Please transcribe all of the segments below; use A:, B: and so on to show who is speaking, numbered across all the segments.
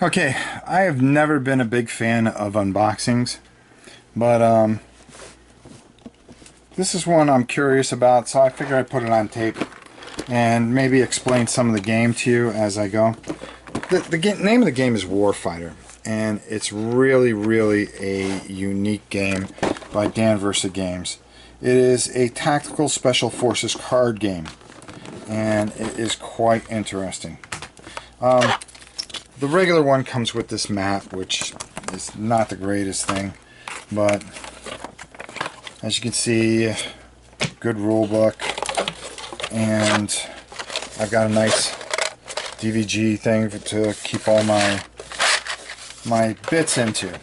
A: Okay, I have never been a big fan of unboxings, but this is one I'm curious about, so I figured I'd put it on tape and maybe explain some of the game to you as I go. The name of the game is Warfighter, and it's really a unique game by Dan Versa Games. It is a tactical special forces card game, and it is quite interesting. The regular one comes with this map, which is not the greatest thing, but as you can see, good rule book, and I've got a nice DVG thing to keep all my bits into.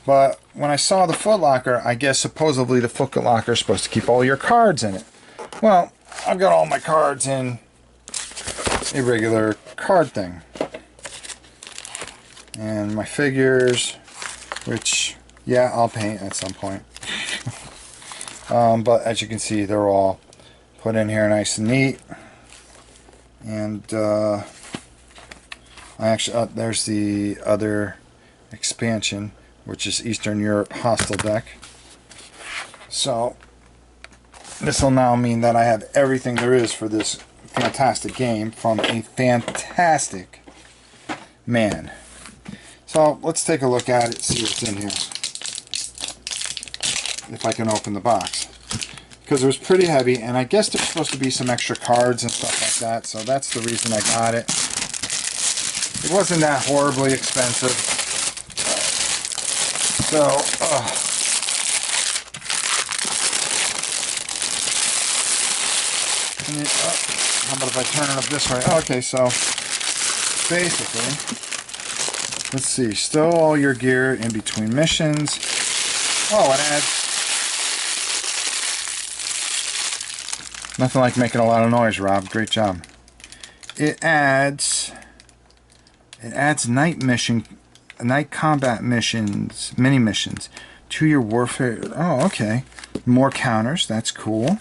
A: But when I saw the footlocker, I guess supposedly the footlocker is supposed to keep all your cards in it. Well, I've got all my cards in a regular card thing. And my figures, which, yeah, I'll paint at some point. But as you can see, they're all put in here nice and neat. And I actually, there's the other expansion, which is Eastern Europe Hostile deck. So this will now mean that I have everything there is for this fantastic game from a fantastic man. So let's take a look at it, see what's in here. If I can open the box. Because it was pretty heavy, and I guess there's supposed to be some extra cards and stuff like that, so that's the reason I got it. It wasn't that horribly expensive. So, how about if I turn it up this way? Okay, so basically, let's see, stow all your gear in between missions. Oh, it adds... Nothing like making a lot of noise, Rob. Great job. It adds night combat missions, mini missions to your warfare. Oh, okay. More counters. That's cool.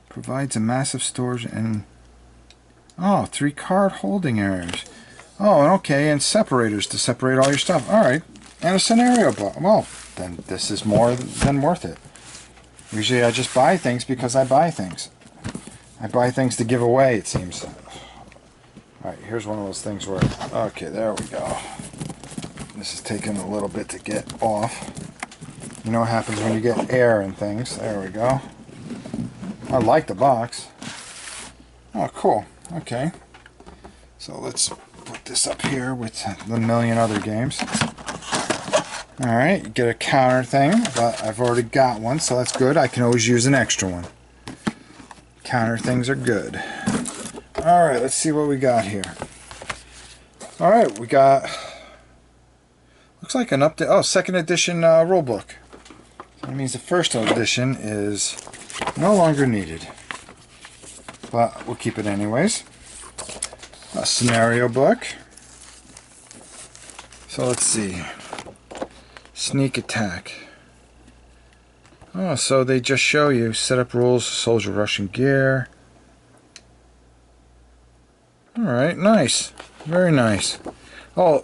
A: Provides a massive storage and 3 card holding areas. Oh, okay, and separators to separate all your stuff. All right, and a scenario book. Well, then this is more than worth it. Usually I just buy things because I buy things. I buy things to give away, it seems. Alright, here's one of those things where... Okay, there we go. This is taking a little bit to get off. You know what happens when you get air and things. There we go. I like the box. Oh, cool. Okay. So let's put this up here with the million other games. Alright, you get a counter thing, but I've already got one, so that's good. I can always use an extra one. Counter things are good. Alright, let's see what we got here. Alright, we got... Looks like an update. Oh, second edition rulebook. That means the first edition is no longer needed. But we'll keep it anyways. A scenario book. So let's see. Sneak attack. Oh, so they just show you set up rules, soldier Russian gear. Alright, nice. Very nice. Oh,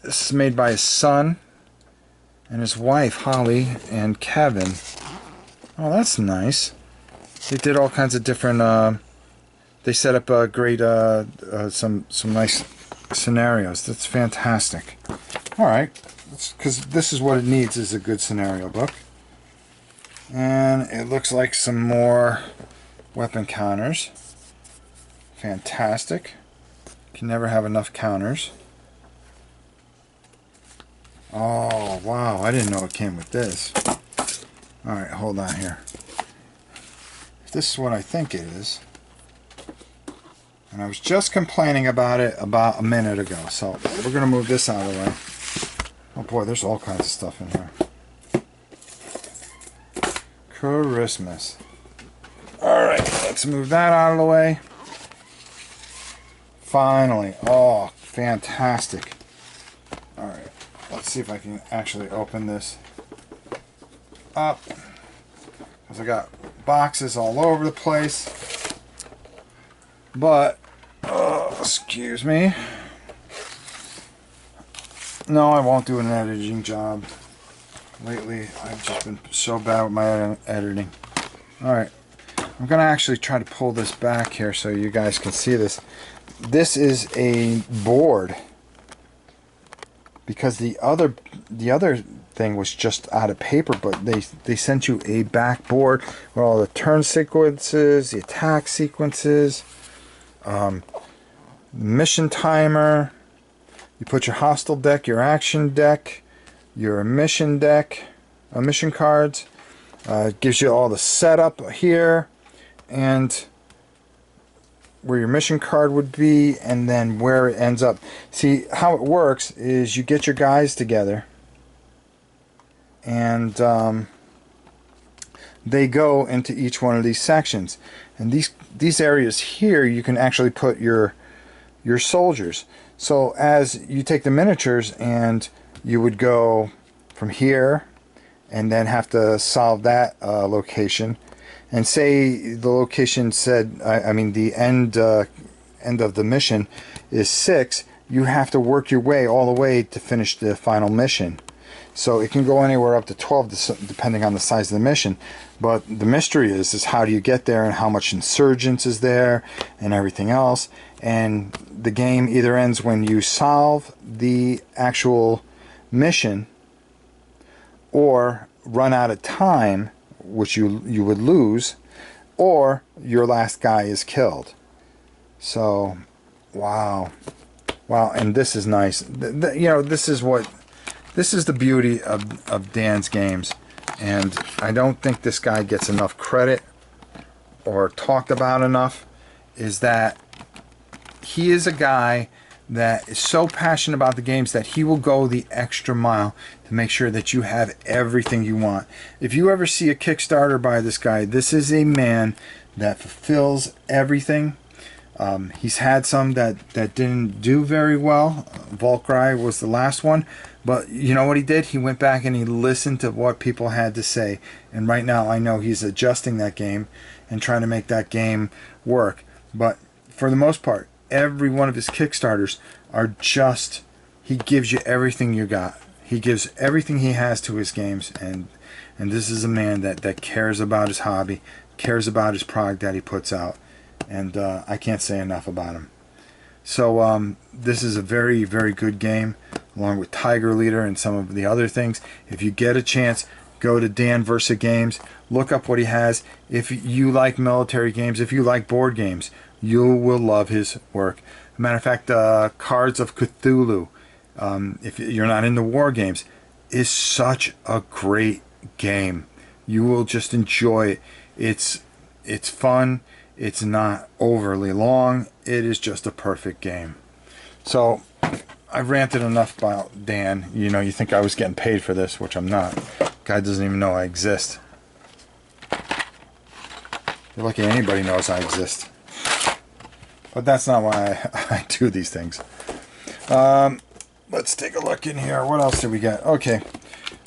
A: this is made by his son and his wife, Holly, and Kevin. Oh, that's nice. They did all kinds of different, they set up a great, some nice scenarios. That's fantastic. Alright. Because this is what it needs, is a good scenario book. And it looks like some more weapon counters. Fantastic. Can never have enough counters. Oh, wow. I didn't know it came with this. Alright, hold on here. If this is what I think it is. And I was just complaining about it about a minute ago. So we're going to move this out of the way. Oh boy, there's all kinds of stuff in here. Christmas. Alright, let's move that out of the way. Finally. Oh, fantastic. Alright, let's see if I can actually open this up. Because I got boxes all over the place. But, Excuse me. No, I won't do an editing job. Lately, I've just been so bad with my editing. Alright, I'm going to actually try to pull this back here so you guys can see this. This is a board, because the other thing was just out of paper, but they sent you a back board with all the turn sequences, the attack sequences, mission timer. You put your hostile deck, your action deck, your mission deck, mission cards. It gives you all the setup here and where your mission card would be, and then where it ends up. See, how it works is you get your guys together, and they go into each one of these sections. And these areas here, you can actually put your soldiers. So as you take the miniatures, and you would go from here and then have to solve that location, and say the location said, I mean the end of the mission is 6, you have to work your way all the way to finish the final mission. So it can go anywhere up to 12 depending on the size of the mission. But the mystery is how do you get there, and how much insurgents is there, and everything else. And the game either ends when you solve the actual mission, or run out of time, which you would lose, or your last guy is killed. So, wow, and this is nice. You know, this is the beauty of Dan's games, and I don't think this guy gets enough credit or talked about enough. Is that he is a guy that is so passionate about the games that he will go the extra mile to make sure that you have everything you want. If you ever see a Kickstarter by this guy, this is a man that fulfills everything. He's had some that didn't do very well. Valkyrie was the last one. But you know what he did? He went back and he listened to what people had to say. And right now I know he's adjusting that game and trying to make that game work. But for the most part, every one of his Kickstarters are just, he gives you everything you got. He gives everything he has to his games, and this is a man that cares about his hobby, cares about his product that he puts out, and I can't say enough about him. So this is a very, very good game, along with Tiger Leader and some of the other things. If you get a chance, go to Dan Versa Games, look up what he has. If you like military games, if you like board games, you will love his work. As a matter of fact, Cards of Cthulhu, if you're not into war games, is such a great game. You will just enjoy it. It's fun. It's not overly long. It is just a perfect game. So I've ranted enough about Dan. You know, you think I was getting paid for this, which I'm not. Guy doesn't even know I exist. You're lucky anybody knows I exist. But that's not why I do these things. Let's take a look in here. What else did we get? Okay.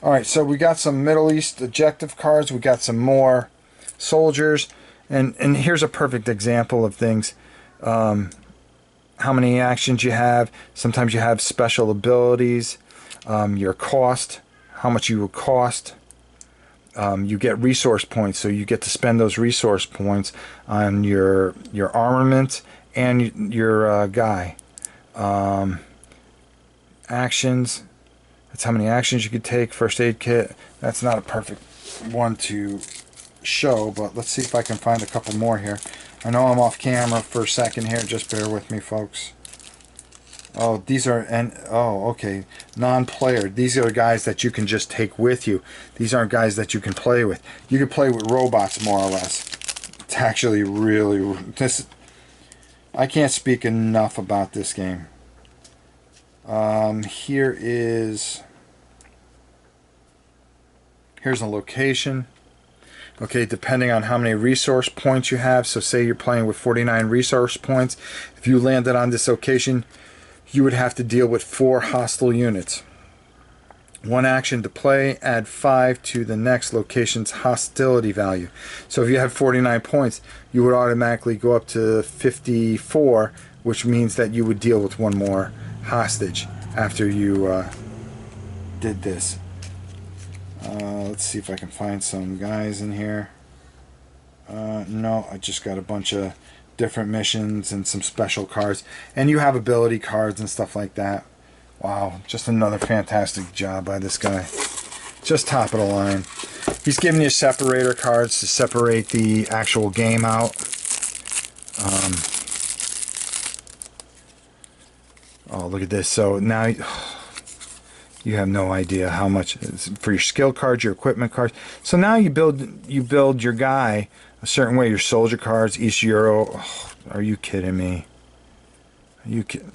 A: Alright, so we got some Middle East objective cards. We got some more soldiers. And here's a perfect example of things. How many actions you have. Sometimes you have special abilities. Your cost. How much you will cost. You get resource points, so you get to spend those resource points on your armament and your guy. Actions, that's how many actions you could take. First aid kit, that's not a perfect one to show, but let's see if I can find a couple more here. I know I'm off camera for a second here, just bear with me, folks. Oh, these are, okay, non-player. These are guys that you can just take with you. These aren't guys that you can play with. You can play with robots, more or less. It's actually really, I can't speak enough about this game. Here's a location. Okay, depending on how many resource points you have. So say you're playing with 49 resource points. If you landed on this location, you would have to deal with 4 hostile units. 1 action to play, add 5 to the next location's hostility value. So if you have 49 points, you would automatically go up to 54 which means that you would deal with one more hostage after you did this. Let's see if I can find some guys in here. No, I just got a bunch of different missions and some special cards. And you have ability cards and stuff like that. Wow, just another fantastic job by this guy. Just top of the line. He's giving you separator cards to separate the actual game out. Oh, look at this. So now you have no idea how much for your skill cards, your equipment cards. So now you build your guy a certain way. Your soldier cards, East Euro. Oh, are you kidding me? Are you kidding?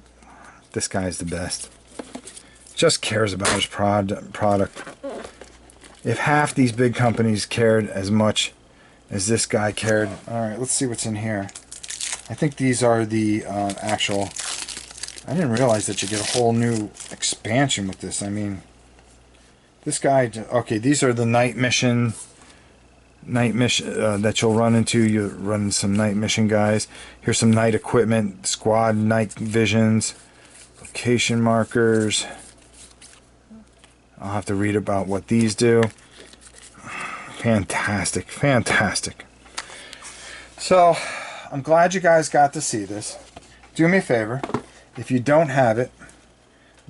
A: This guy's the best. Just cares about his product. If half these big companies cared as much as this guy cared. Alright, let's see what's in here. I think these are the actual... I didn't realize that you get a whole new expansion with this. I mean, this guy... Okay, these are the night mission that you'll run into. You run some night mission guys. Here's some night equipment, squad night visions, location markers. I'll have to read about what these do. Fantastic, fantastic. So, I'm glad you guys got to see this. Do me a favor. If you don't have it,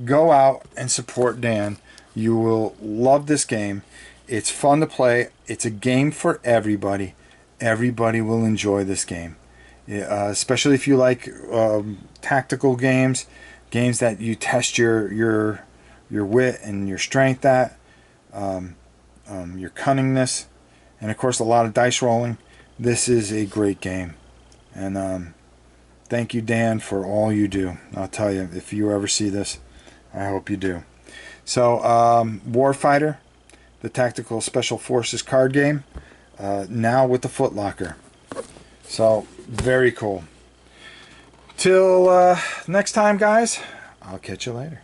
A: go out and support Dan. You will love this game. It's fun to play. It's a game for everybody. Everybody will enjoy this game. Especially if you like tactical games. Games that you test your wit and your strength at, your cunningness, and of course a lot of dice rolling. This is a great game, and thank you, Dan, for all you do. I'll tell you, if you ever see this, I hope you do. So Warfighter, the Tactical Special Forces card game, now with the footlocker. So very cool. Till next time, guys, I'll catch you later.